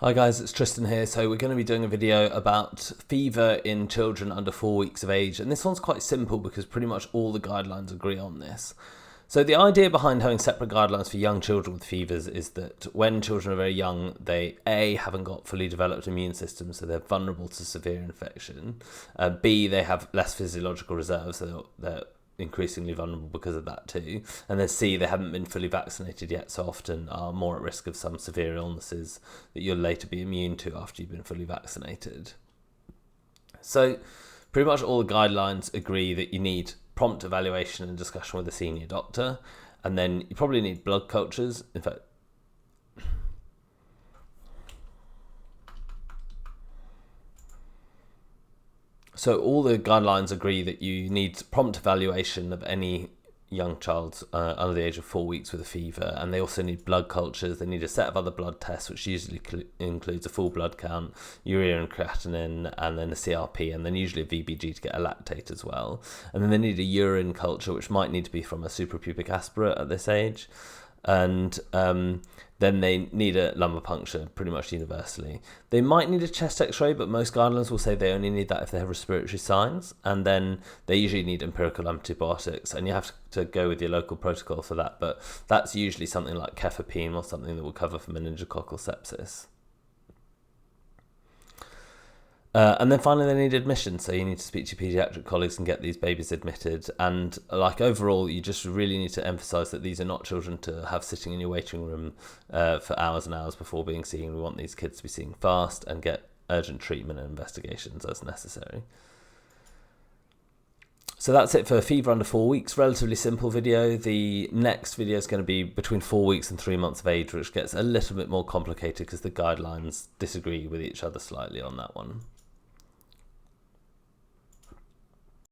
Hi guys, it's Tristan here. So we're going to be doing a video about fever in children under 4 weeks of age. And this one's quite simple because pretty much all the guidelines agree on this. So the idea behind having separate guidelines for young children with fevers is that when children are very young, they A, haven't got fully developed immune systems, so they're vulnerable to severe infection. B, they have less physiological reserves, so they're increasingly vulnerable because of that too. And then C, they haven't been fully vaccinated yet, so often are more at risk of some severe illnesses that you'll later be immune to after you've been fully vaccinated. So pretty much all the guidelines agree that you need prompt evaluation and discussion with a senior doctor, and then you probably need blood cultures. In fact, so all the guidelines agree that you need prompt evaluation of any young child under the age of 4 weeks with a fever, and they also need blood cultures. They need a set of other blood tests, which usually includes a full blood count, urea and creatinine, and then a CRP, and then usually a VBG to get a lactate as well. And then they need a urine culture, which might need to be from a suprapubic aspirate at this age. And then they need a lumbar puncture pretty much universally. They might need a chest x-ray, but most guidelines will say they only need that if they have respiratory signs. And then they usually need empirical antibiotics, and you have to go with your local protocol for that, but that's usually something like cefepime or something that will cover for meningococcal sepsis. And then finally they need admission, so you need to speak to your paediatric colleagues and get these babies admitted. And like overall, you just really need to emphasise that these are not children to have sitting in your waiting room for hours and hours before being seen. We want these kids to be seen fast and get urgent treatment and investigations as necessary. So that's it for fever under 4 weeks. Relatively simple video. The next video is going to be between 4 weeks and 3 months of age, which gets a little bit more complicated because the guidelines disagree with each other slightly on that one.